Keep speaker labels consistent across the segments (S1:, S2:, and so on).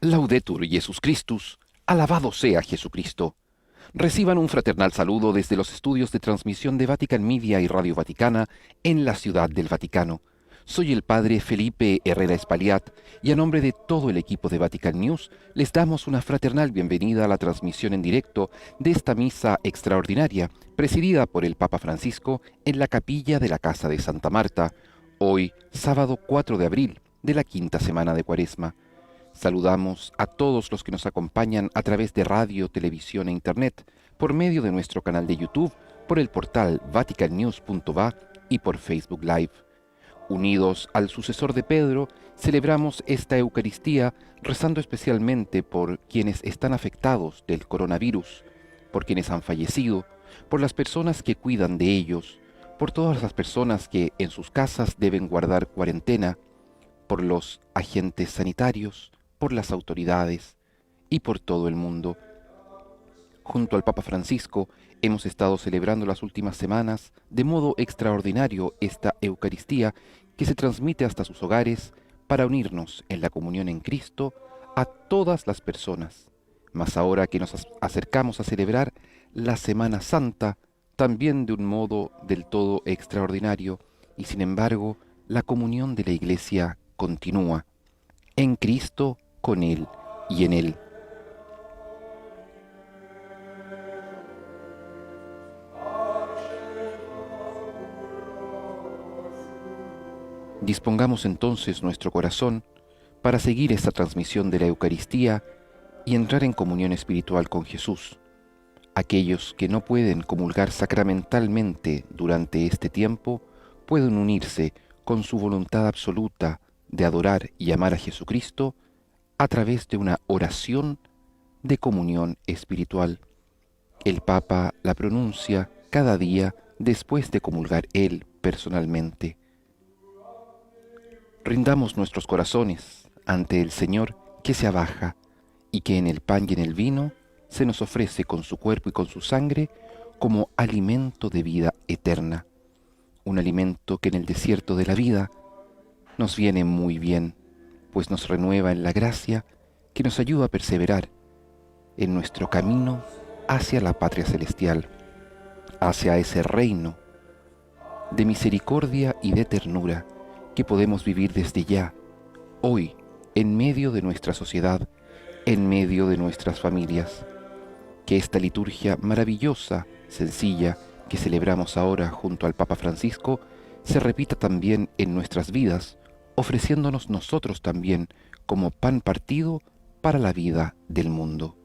S1: Laudetur Jesus Christus, alabado sea Jesucristo. Reciban un fraternal saludo desde los estudios de transmisión de Vatican Media y Radio Vaticana en la Ciudad del Vaticano. Soy el padre Felipe Herrera Espaliat y a nombre de todo el equipo de Vatican News les damos una fraternal bienvenida a la transmisión en directo de esta misa extraordinaria presidida por el Papa Francisco en la capilla de la Casa de Santa Marta, hoy sábado 4 de abril de la quinta semana de Cuaresma. Saludamos a todos los que nos acompañan a través de radio, televisión e internet, por medio de nuestro canal de YouTube, por el portal vaticannews.va y por Facebook Live. Unidos al sucesor de Pedro, celebramos esta Eucaristía rezando especialmente por quienes están afectados del coronavirus, por quienes han fallecido, por las personas que cuidan de ellos, por todas las personas que en sus casas deben guardar cuarentena, por los agentes sanitarios, por las autoridades y por todo el mundo. Junto al Papa Francisco hemos estado celebrando las últimas semanas de modo extraordinario esta Eucaristía que se transmite hasta sus hogares para unirnos en la comunión en Cristo a todas las personas. Mas ahora que nos acercamos a celebrar la Semana Santa, también de un modo del todo extraordinario, y sin embargo la comunión de la Iglesia continúa en Cristo, con Él y en Él. Dispongamos entonces nuestro corazón para seguir esta transmisión de la Eucaristía y entrar en comunión espiritual con Jesús. Aquellos que no pueden comulgar sacramentalmente durante este tiempo pueden unirse con su voluntad absoluta de adorar y amar a Jesucristo a través de una oración de comunión espiritual. El Papa la pronuncia cada día después de comulgar él personalmente. Rindamos nuestros corazones ante el Señor que se abaja y que en el pan y en el vino se nos ofrece con su cuerpo y con su sangre como alimento de vida eterna, un alimento que en el desierto de la vida nos viene muy bien, pues nos renueva en la gracia que nos ayuda a perseverar en nuestro camino hacia la patria celestial, hacia ese reino de misericordia y de ternura que podemos vivir desde ya, hoy, en medio de nuestra sociedad, en medio de nuestras familias. Que esta liturgia maravillosa, sencilla, que celebramos ahora junto al Papa Francisco, se repita también en nuestras vidas, ofreciéndonos nosotros también como pan partido para la vida del mundo.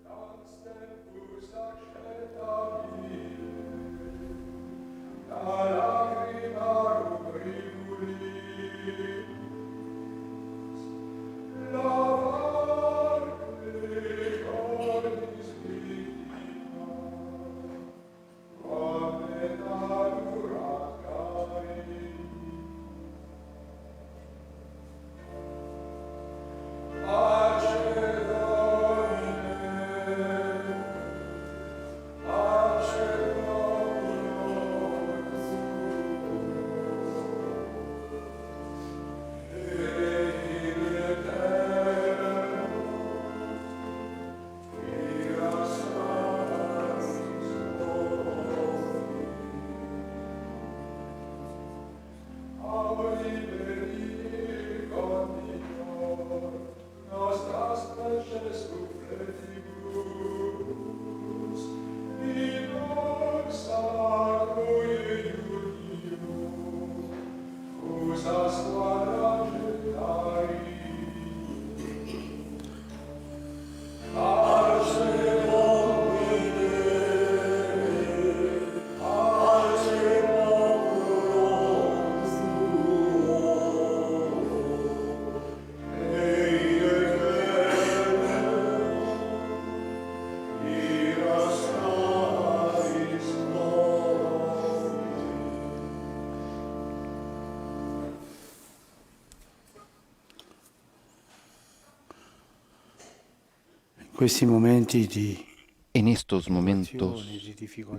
S1: En estos momentos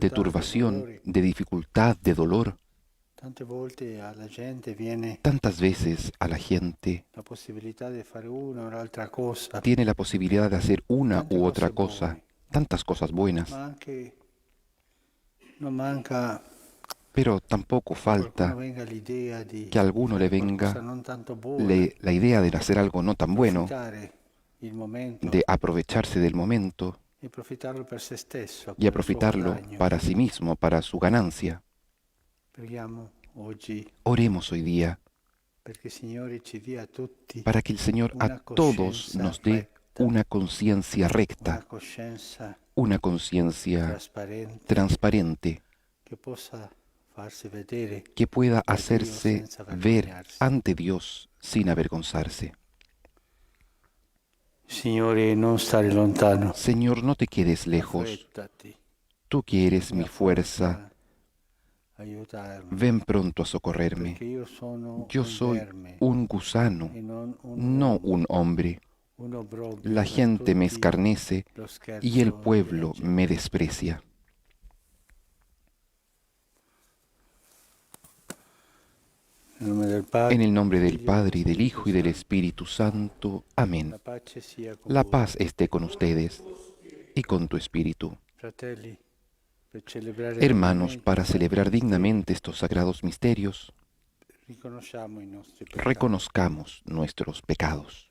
S1: de turbación, de dificultad, de dolor,
S2: Tante volte alla gente viene
S1: Tantas veces a la gente
S2: la possibilità di fare una o l'altra cosa,
S1: tiene la posibilidad de hacer una
S2: tante
S1: u otra
S2: cose
S1: cosa,
S2: buone,
S1: tantas cosas buenas,
S2: ma anche non manca
S1: pero tampoco
S2: che a qualcuno
S1: falta
S2: venga l'idea
S1: que a
S2: di
S1: alguno le
S2: fare qualcosa
S1: venga
S2: non tanto buona,
S1: la idea de hacer algo no tan bueno,
S2: approfittare il momento
S1: de aprovecharse del momento
S2: e approfittarlo per se stesso,
S1: y
S2: per il suo
S1: aprovecharlo
S2: guadagno.
S1: para sí mismo, para su ganancia.
S2: Preghiamo oggi
S1: Oremos hoy día
S2: perché il Signore ci dia a tutti
S1: para que el Señor a
S2: una
S1: todos
S2: coscienza
S1: nos dé
S2: retta,
S1: una conciencia
S2: una
S1: recta,
S2: coscienza
S1: una conciencia
S2: trasparente
S1: transparente,
S2: che possa farsi vedere
S1: que pueda
S2: da Dio
S1: hacerse
S2: senza
S1: ver
S2: vergognarsi.
S1: ante Dios sin avergonzarse.
S2: Signore, non stare lontano,
S1: Señor, no te quedes lejos.
S2: affrettati
S1: Tú que eres
S2: e
S1: mi
S2: a
S1: fuerza,
S2: forza aiutarmi,
S1: ven pronto a socorrerme.
S2: perché io sono
S1: Yo
S2: un
S1: soy
S2: verme
S1: un gusano,
S2: e non un
S1: no
S2: uomo,
S1: un hombre.
S2: un
S1: La
S2: obbrobrio per
S1: gente me
S2: tutti
S1: escarnece
S2: lo
S1: y el
S2: scherzo della
S1: pueblo me
S2: gente.
S1: desprecia.
S2: Nel nome del
S1: En
S2: Padre,
S1: el nombre
S2: del
S1: del
S2: Figlio e dello
S1: Padre y del
S2: Spirito
S1: Hijo y del
S2: Santo.
S1: Espíritu Santo. Amén.
S2: La pace sia con
S1: La
S2: voi.
S1: paz esté con ustedes y con tu espíritu.
S2: Fratelli, per celebrare
S1: Hermanos,
S2: degnamente
S1: para
S2: i santi
S1: celebrar
S2: misteri,
S1: dignamente estos sagrados misterios,
S2: riconosciamo i nostri peccati.
S1: reconozcamos nuestros pecados.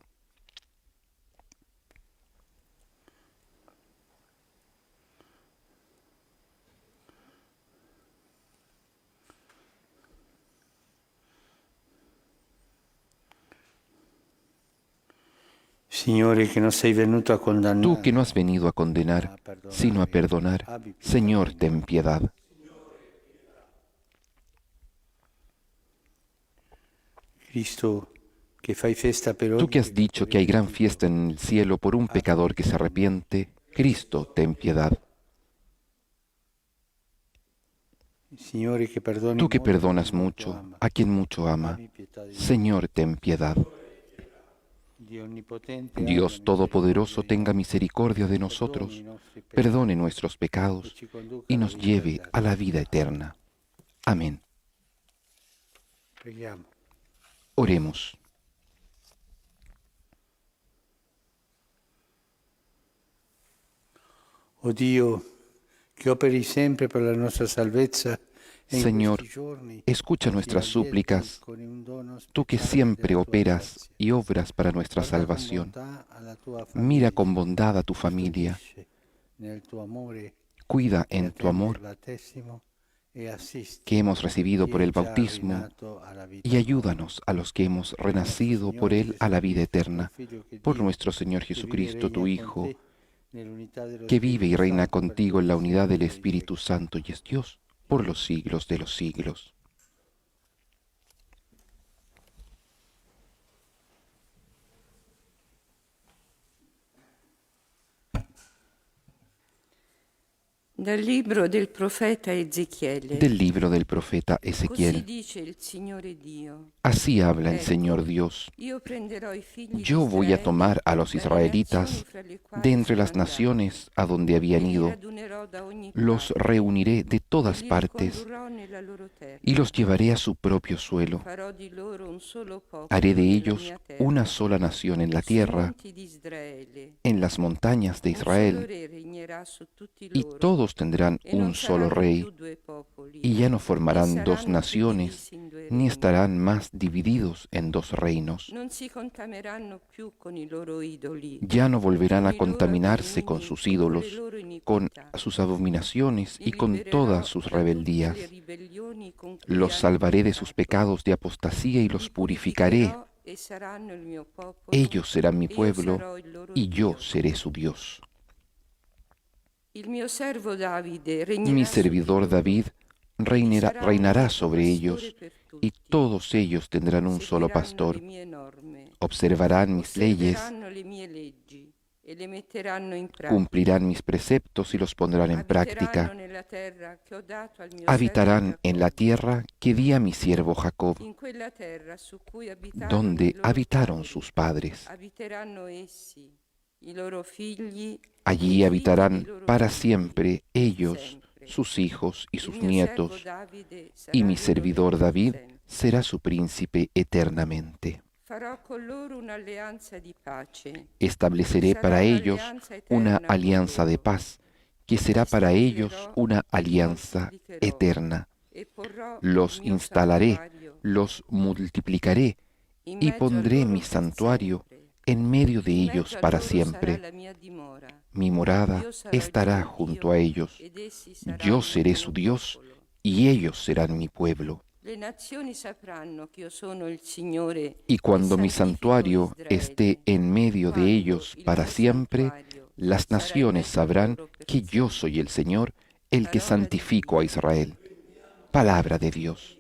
S2: Signore, che non sei venuto a condannare,
S1: Tú que no has venido a condenar, sino a perdonar,
S2: abbi pietà
S1: Señor,
S2: di noi.
S1: ten piedad.
S2: Cristo, che fai festa per
S1: Tú
S2: ogni
S1: que has dicho que hay gran fiesta en el cielo por un pecador que se arrepiente, Cristo, ten piedad.
S2: Signore, che perdoni
S1: Tú que
S2: molto a chi
S1: perdonas
S2: molto
S1: mucho
S2: ama,
S1: a quien mucho ama,
S2: abbi pietà di noi.
S1: Señor, ten piedad.
S2: Dio onnipotente,
S1: Dios
S2: abbia
S1: Todopoderoso,
S2: misericordia di
S1: tenga
S2: noi.
S1: misericordia de
S2: Perdoni i
S1: nosotros,
S2: nostri peccati
S1: perdone nuestros
S2: e
S1: pecados
S2: ci conduca
S1: y
S2: alla
S1: nos
S2: vita
S1: lleve a la
S2: eterna.
S1: vida eterna. Amén.
S2: Preghiamo.
S1: Oremos.
S2: O Dio, che operi sempre per la nostra salvezza, e in
S1: Señor,
S2: questi giorni
S1: escucha
S2: ci
S1: nuestras
S2: allietti
S1: súplicas,
S2: con un dono
S1: tú que
S2: speciale
S1: siempre
S2: della tua
S1: operas
S2: grazia.
S1: y obras para nuestra
S2: Guarda con
S1: salvación.
S2: bontà alla tua
S1: Mira
S2: famiglia,
S1: con bondad a tu familia,
S2: custodisce nel tuo amore
S1: cuida
S2: che
S1: en tu
S2: attende il
S1: amor
S2: battesimo e assisti
S1: que hemos recibido
S2: chi
S1: por
S2: è
S1: el
S2: già
S1: bautismo
S2: rinato alla vita
S1: y
S2: nuova.
S1: ayúdanos a los que hemos
S2: Per il nostro
S1: renacido por
S2: Signore
S1: él a la vida
S2: Gesù Cristo, tuo
S1: eterna,
S2: Figlio, che
S1: por
S2: Dio,
S1: nuestro Señor
S2: che vive e
S1: Jesucristo, tu
S2: regna con
S1: Hijo,
S2: te nell'unità dello
S1: que vive y
S2: Spirito
S1: reina
S2: Santo per
S1: contigo en la
S2: tutti i
S1: unidad
S2: secoli
S1: del
S2: dei
S1: Espíritu
S2: secoli.
S1: Santo y es Dios por los siglos de los siglos.
S3: Dal libro del profeta Ezechiele.
S1: Del libro del profeta
S3: Così
S1: Ezequiel.
S3: dice il Signore Dio.
S1: Así habla el
S3: Ecco,
S1: Señor Dios.
S3: Io prenderò i figli
S1: Yo
S3: di
S1: voy a
S3: Israele
S1: tomar a los
S3: dalle
S1: israelitas
S3: nazioni fra le quali
S1: de entre
S3: sono
S1: las
S3: andati,
S1: naciones a donde
S3: e
S1: habían
S3: li
S1: ido,
S3: radunerò da ogni
S1: los
S3: parte,
S1: reuniré de
S3: e
S1: todas
S3: li
S1: partes
S3: ricondurrò nella loro terra.
S1: y los llevaré a su propio suelo.
S3: Farò di loro un solo popolo
S1: Haré de
S3: nella
S1: ellos
S3: mia terra,
S1: una sola nación en la
S3: sui
S1: tierra,
S3: monti di Israele.
S1: en las montañas de
S3: Un solo
S1: Israel,
S3: re regnerà su tutti
S1: y
S3: loro,
S1: todos tendrán
S3: e non
S1: un solo
S3: saranno
S1: rey,
S3: più due popoli,
S1: y ya no
S3: né
S1: formarán dos
S3: saranno più
S1: naciones,
S3: divisi in due
S1: ni
S3: regni.
S1: estarán más divididos en dos reinos.
S3: Non si contamineranno più con i loro idoli,
S1: Ya no volverán
S3: con
S1: a
S3: i loro
S1: contaminarse con
S3: abominii
S1: sus
S3: e con le
S1: ídolos,
S3: loro
S1: con
S3: iniquità.
S1: sus abominaciones y
S3: Li
S1: con
S3: libererò
S1: todas sus
S3: da tutte
S1: rebeldías.
S3: le ribellioni con cui
S1: Los
S3: hanno
S1: salvaré de sus
S3: peccato.
S1: pecados de apostasía y los
S3: Li
S1: purificaré.
S3: purificherò e saranno il mio popolo,
S1: Ellos serán mi
S3: e io
S1: pueblo
S3: sarò il loro
S1: y yo
S3: Dio.
S1: seré su Dios.
S3: Il mio servo Davide
S1: Mi
S3: regnerà su di
S1: servidor
S3: loro,
S1: David
S3: e
S1: reinará
S3: sarà
S1: sobre
S3: un
S1: ellos,
S3: pastore per
S1: y
S3: tutti.
S1: todos ellos tendrán un solo
S3: Seguiranno
S1: pastor.
S3: le mie norme,
S1: Observarán mis leyes,
S3: osserveranno le mie leggi e le metteranno in pratica.
S1: cumplirán mis preceptos y los pondrán en
S3: Abiteranno
S1: práctica.
S3: nella terra che ho dato al mio
S1: Habitarán
S3: servo
S1: en la
S3: Giacobbe,
S1: tierra que di a mi siervo Jacob,
S3: in quella terra su cui abitarono i
S1: donde
S3: loro
S1: habitaron
S3: padri.
S1: sus padres.
S3: Abiteranno essi i loro figli,
S1: Allí
S3: i
S1: habitarán
S3: loro
S1: para
S3: figli,
S1: siempre ellos,
S3: sempre.
S1: sus hijos y
S3: Il
S1: sus
S3: mio servo
S1: nietos,
S3: Davide sarà
S1: y mi
S3: loro
S1: servidor
S3: re per
S1: David
S3: sempre.
S1: será su príncipe eternamente.
S3: Farò con loro un'alleanza di pace.
S1: Estableceré
S3: Sarà
S1: para ellos
S3: un'alleanza
S1: una
S3: eterna con
S1: alianza de
S3: loro.
S1: paz, que será
S3: Li
S1: para ellos
S3: stabilirò
S1: una
S3: e li
S1: alianza
S3: moltiplicherò
S1: eterna.
S3: e porrò il
S1: Los
S3: mio
S1: instalaré,
S3: santuario
S1: los multiplicaré
S3: in
S1: y
S3: mezzo a
S1: pondré
S3: loro
S1: mi
S3: per
S1: santuario
S3: sempre.
S1: en medio de
S3: In
S1: ellos
S3: mezzo a
S1: para
S3: loro sarà
S1: siempre.
S3: la mia dimora.
S1: Mi morada
S3: Io sarò il
S1: estará
S3: loro
S1: junto
S3: Dio
S1: a ellos.
S3: ed essi
S1: Yo
S3: saranno
S1: seré
S3: il
S1: su
S3: mio
S1: Dios
S3: popolo.
S1: y ellos serán mi pueblo.
S3: Le nazioni sapranno che io sono il Signore
S1: Y
S3: che
S1: cuando mi
S3: santifico
S1: santuario esté
S3: Israele.
S1: en medio de
S3: Quando
S1: ellos
S3: il
S1: para
S3: mio
S1: siempre,
S3: santuario
S1: las
S3: sarà in
S1: naciones
S3: mezzo a
S1: sabrán
S3: loro per
S1: que yo soy
S3: sempre.
S1: el Señor, el que
S3: Parola di
S1: santifico a
S3: Dio.
S1: Israel. Palabra de Dios.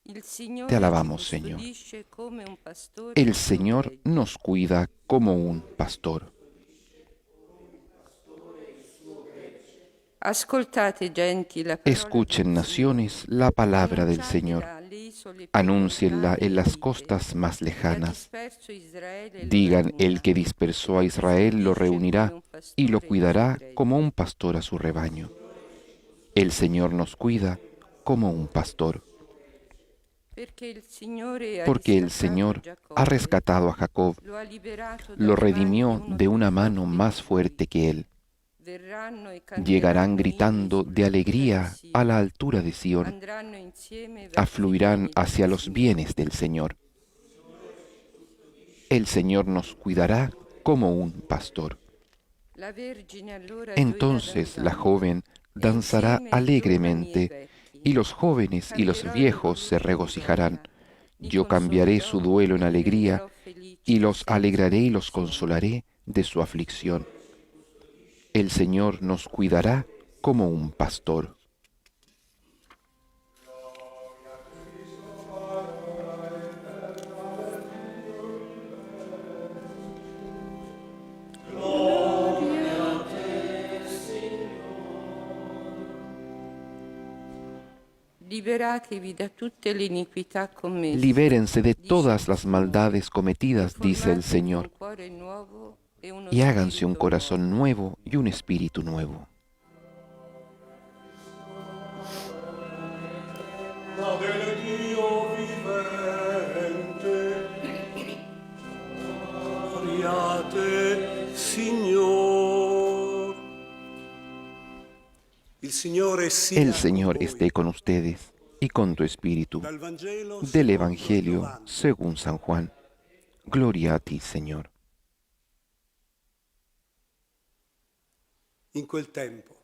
S3: Il
S1: Te
S3: Signore ci
S1: alabamos, Señor.
S3: custodisce come un pastore
S1: El
S3: il suo
S1: Señor
S3: gregge.
S1: nos cuida como un pastor.
S3: Ascoltate, genti, la parola
S1: Escuchen,
S3: del
S1: naciones,
S3: Signore.
S1: la palabra del Señor.
S3: Annunciatela alle isole più
S1: Anúncienla
S3: lontane
S1: en
S3: e
S1: las
S3: dite,
S1: costas más
S3: che ha
S1: lejanas.
S3: disperso Israele e lo
S1: Digan,
S3: reunirà.
S1: el que dispersó a
S3: Lo
S1: Israel lo
S3: custodisce come
S1: reunirá
S3: un
S1: y lo
S3: pastore il suo
S1: cuidará
S3: gregge.
S1: como un pastor a su rebaño. El Señor nos cuida como un pastor,
S3: Perché il Signore ha
S1: porque el
S3: riscattato
S1: Señor ha
S3: Giacobbe,
S1: rescatado a Jacob,
S3: lo ha liberato
S1: lo
S3: dalle mani di
S1: redimió
S3: uno
S1: de
S3: più
S1: una
S3: forte
S1: mano
S3: di
S1: más
S3: lui.
S1: fuerte que él.
S3: Verranno e
S1: Llegarán
S3: canteranno
S1: gritando
S3: inni
S1: de
S3: sull'altura di
S1: alegría a la
S3: Sion.
S1: altura de Sión,
S3: Andranno insieme verso i
S1: afluirán
S3: beni del
S1: hacia los
S3: Signore.
S1: bienes del Señor. El Señor nos cuidará como un pastor.
S3: La Vergine allora
S1: Entonces
S3: gioirà
S1: la
S3: danzando,
S1: joven
S3: e
S1: danzará
S3: insieme i giovani e
S1: alegremente,
S3: vecchi.
S1: y los jóvenes y los
S3: Cambierò le
S1: viejos
S3: loro
S1: se
S3: gioie in
S1: regocijarán.
S3: gioia. Li
S1: Yo cambiaré su
S3: consolerò
S1: duelo en
S3: e li
S1: alegría,
S3: renderò felici
S1: y los
S3: senza
S1: alegraré y los
S3: condizione.
S1: consolaré de su aflicción. El Señor nos cuidará como un pastor.
S3: Liberatevi da tutte le iniquità commesse.
S1: Libérense de
S3: dice
S1: todas
S3: il
S1: las
S3: Signore,
S1: maldades cometidas,
S3: e
S1: dice el
S3: formatevi
S1: Señor,
S3: un cuore nuovo e uno
S1: y háganse un
S3: spirito
S1: corazón
S3: nuovo.
S1: nuevo y un espíritu nuevo.
S4: La del Dio vivente, gloriate, Signor.
S1: El Señor esté con ustedes y con tu espíritu.
S4: Dal Vangelo
S1: Del
S4: secondo
S1: Evangelio
S4: Giovanni.
S1: según San Juan. Gloria a ti, Señor.
S4: In quel tempo,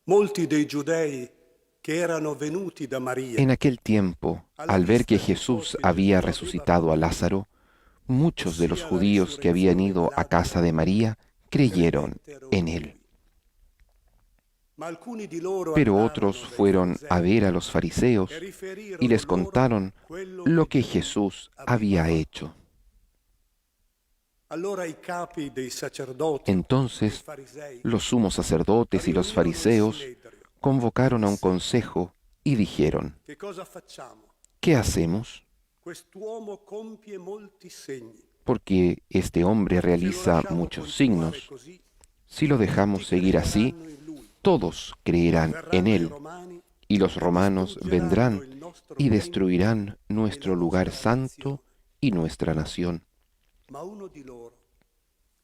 S4: molti dei giudei che erano venuti da Maria
S1: En aquel tiempo, al ver que Jesús había resucitado a Lázaro, muchos de los judíos que habían ido a casa de María creyeron en él.
S4: ma alcuni di loro
S1: Pero
S4: andarono
S1: otros
S4: dai
S1: fueron a
S4: farisei
S1: ver a los fariseos
S4: e riferirono
S1: y les
S4: loro
S1: contaron
S4: quello
S1: lo que
S4: Gesù
S1: Jesús
S4: aveva
S1: había
S4: fatto.
S1: hecho.
S4: Allora i capi dei sacerdoti,
S1: Entonces
S4: dei farisei,
S1: los sumos sacerdotes y los
S4: riunirono il
S1: fariseos
S4: Sinedrio.
S1: convocaron a un consejo y dijeron,
S4: Che cosa facciamo?
S1: ¿qué hacemos?
S4: Quest'uomo compie molti segni.
S1: Porque este hombre
S4: Se lo
S1: realiza
S4: lasciamo
S1: muchos
S4: continuare
S1: signos.
S4: così,
S1: Si lo dejamos
S4: tutti
S1: seguir así,
S4: crederanno in lui.
S1: todos creerán en
S4: Verranno i
S1: él,
S4: romani
S1: y los
S4: e
S1: romanos
S4: distruggeranno
S1: vendrán
S4: il nostro
S1: y
S4: tempio
S1: destruirán nuestro
S4: e la
S1: lugar
S4: nostra
S1: santo
S4: nazione.
S1: y nuestra nación.
S4: Ma uno di loro,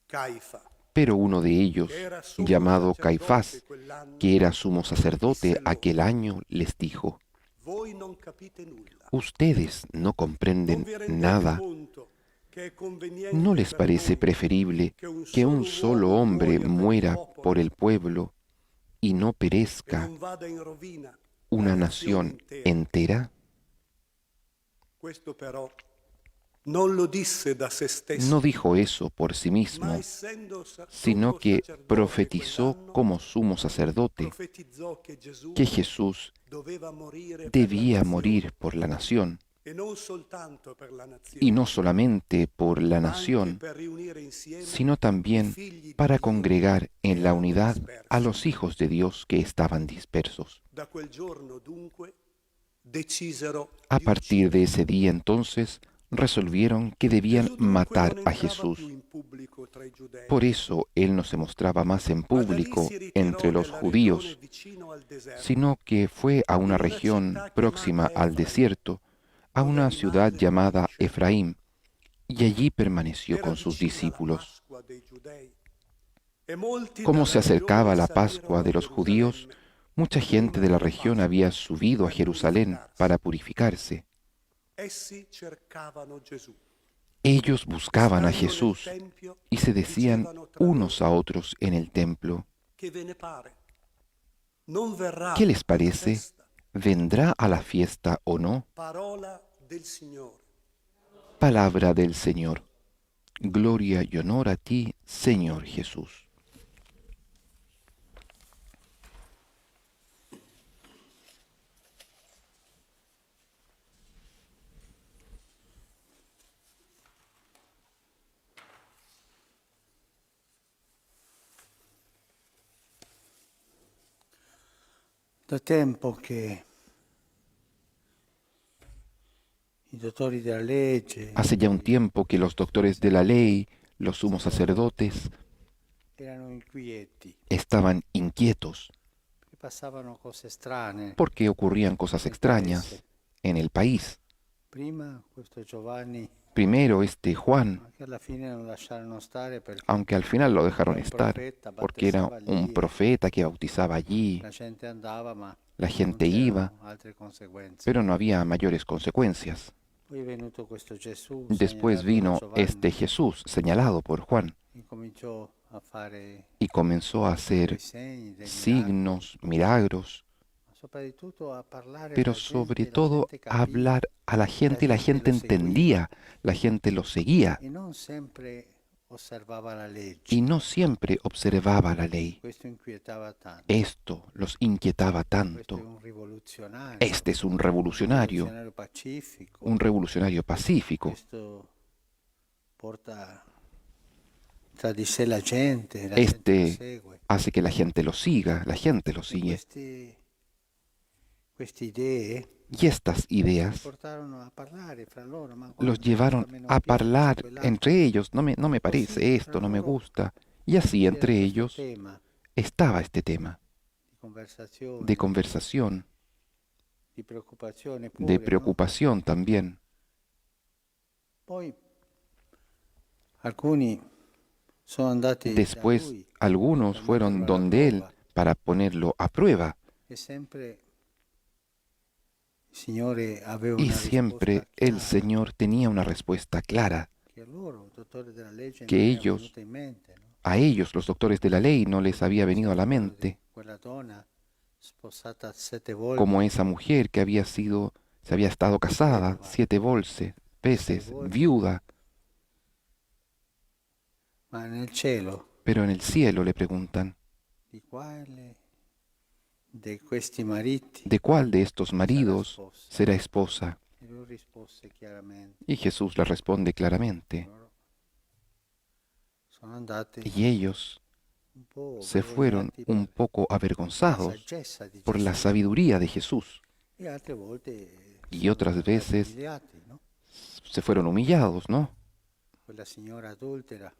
S4: Caifa,
S1: Pero uno de ellos,
S4: che era sommo
S1: llamado
S4: sacerdote
S1: Caifás,
S4: quell'anno,
S1: que era sumo sacerdote
S4: disse loro,
S1: aquel año, les dijo,
S4: voi non capite nulla.
S1: ustedes no
S4: Non
S1: comprenden
S4: vi rendete
S1: nada.
S4: conto che è conveniente
S1: ¿No les
S4: per
S1: parece
S4: noi
S1: preferible que un solo hombre muera por el pueblo y no
S4: e
S1: perezca
S4: non vada in rovina
S1: una
S4: la nazione
S1: nación
S4: intera?
S1: entera?
S4: Questo però non lo disse da se stesso,
S1: No dijo eso por sí
S4: ma
S1: mismo,
S4: essendo
S1: sino
S4: sommo
S1: que
S4: sacerdote
S1: profetizó
S4: quell'anno,
S1: como sumo sacerdote
S4: profetizzò che Gesù
S1: que Jesús
S4: doveva morire per la
S1: debía
S4: nazione,
S1: morir por la nación,
S4: e non soltanto per la nazione,
S1: y no solamente por la
S4: ma anche
S1: nación,
S4: per riunire insieme
S1: sino
S4: i
S1: también
S4: figli di
S1: para
S4: Dio
S1: congregar
S4: che
S1: en la
S4: erano
S1: unidad
S4: dispersi.
S1: a los hijos de Dios que estaban dispersos.
S4: Da quel giorno dunque decisero
S1: A
S4: di
S1: partir de
S4: uccidere.
S1: ese día entonces resolvieron que debían
S4: Gesù dunque
S1: matar
S4: non
S1: a
S4: entrava
S1: Jesús.
S4: più in pubblico tra i giudei,
S1: Por eso él no se mostraba más en
S4: ma da lì
S1: público
S4: si ritirò
S1: entre los
S4: nella regione
S1: judíos,
S4: vicino al deserto,
S1: sino que fue a una
S4: in una
S1: región
S4: città
S1: próxima
S4: chiamata
S1: al
S4: Efraim,
S1: desierto, a
S4: dove
S1: una ciudad
S4: rimase con i
S1: llamada
S4: discepoli.
S1: Efraín, y allí permaneció
S4: Era
S1: con sus
S4: vicina la
S1: discípulos.
S4: Pasqua dei Giudei e molti
S1: Como se
S4: dalla
S1: acercaba
S4: regione
S1: la Pascua
S4: salirono a
S1: de los judíos,
S4: Gerusalemme
S1: mucha gente
S4: prima
S1: de la
S4: della
S1: región
S4: Pasqua
S1: había subido a
S4: per
S1: Jerusalén
S4: purificarsi.
S1: para purificarse.
S4: Essi cercavano Gesù
S1: Ellos
S4: e
S1: buscaban a
S4: stando nel
S1: Jesús
S4: tempio
S1: y se decían
S4: dicevano tra
S1: unos a
S4: loro:
S1: otros en el templo:
S4: che ve ne pare? Non verrà
S1: ¿qué les
S4: alla
S1: parece?
S4: festa?
S1: ¿Vendrá a la fiesta o no?
S4: Parola del Signore.
S1: Palabra del Señor. Gloria y honor a ti, Señor Jesús.
S2: Da tempo che i dottori della legge
S1: Hace ya un tiempo que los doctores de la ley, los sumos sacerdotes,
S2: erano inquieti,
S1: estaban inquietos
S2: che passavano cose strane
S1: porque ocurrían cosas
S2: nel
S1: extrañas
S2: paese.
S1: en el país.
S2: Prima questo Giovanni,
S1: Primero este Juan,
S2: che alla fine non lasciarono stare perché
S1: aunque al final lo dejaron
S2: un
S1: estar,
S2: profeta
S1: porque era
S2: battezzava
S1: un
S2: lì,
S1: profeta que bautizaba allí,
S2: la gente andava ma
S1: la
S2: non
S1: gente iba,
S2: c'erano altre conseguenze.
S1: pero no había mayores consecuencias.
S2: Poi è venuto questo Gesù
S1: Después
S2: segnalato da
S1: vino
S2: Giovanni,
S1: este Jesús señalado por Juan
S2: incominciò a fare
S1: y comenzó a
S2: dei
S1: hacer
S2: segni, dei miracoli,
S1: signos, milagros,
S2: ma soprattutto a parlare
S1: pero
S2: alla
S1: sobre
S2: gente, la
S1: todo
S2: gente
S1: a
S2: capiva
S1: hablar a la gente y la gente
S2: lo seguiva
S1: entendía, la gente lo seguía
S2: e non sempre osservava la legge.
S1: y no siempre observaba la ley.
S2: Questo inquietava tanto.
S1: Esto los inquietaba
S2: Questo è
S1: tanto.
S2: un rivoluzionario,
S1: Este es un revolucionario,
S2: pacifico.
S1: un revolucionario pacífico.
S2: Questo porta tra di sé la gente lo
S1: Este
S2: segue.
S1: hace que la gente lo siga, la gente lo
S2: E
S1: sigue.
S2: queste idee
S1: Y estas ideas
S2: portarono a parlare fra loro, ma
S1: los
S2: guarda,
S1: llevaron
S2: almeno
S1: a
S2: piace
S1: hablar
S2: quell'altro.
S1: entre ellos. No me parece esto, no me gusta. Y así
S2: C'era
S1: entre
S2: questo
S1: ellos
S2: tema
S1: estaba este tema
S2: di conversazione,
S1: de conversación,
S2: di preoccupazione
S1: de
S2: pure, no?
S1: preocupación también.
S2: Poi alcuni sono andati da
S1: Después
S2: lui
S1: algunos
S2: per
S1: fueron
S2: metterlo alla
S1: donde él
S2: prova,
S1: para ponerlo a prueba
S2: e sempre il Signore aveva
S1: y
S2: una
S1: siempre
S2: risposta
S1: el
S2: chiara,
S1: Señor tenía una respuesta clara
S2: che a loro, dottori della legge,
S1: que
S2: non era
S1: ellos,
S2: venuta in mente, no?
S1: a ellos, los doctores de la ley, no les había venido a la
S2: Ricordo di
S1: mente,
S2: quella donna sposata 7 volte,
S1: como esa mujer que se había estado casada 7 veces, viuda,
S2: ma nel cielo
S1: pero en el cielo le preguntan,
S2: di quale di questi mariti
S1: ¿de cuál de estos
S2: sarà
S1: maridos
S2: sposa?
S1: será esposa?
S2: E lui rispose chiaramente.
S1: Y Jesús le responde claramente,
S2: Loro sono andati
S1: y ellos
S2: un po'
S1: se fueron
S2: vergognati
S1: un
S2: per
S1: poco
S2: la
S1: avergonzados
S2: saggezza di
S1: por la
S2: Gesù,
S1: sabiduría de Jesús,
S2: e altre volte
S1: y
S2: sono
S1: otras
S2: stati
S1: veces
S2: umiliati, no?
S1: se fueron humillados, ¿no?
S2: Quella signora adultera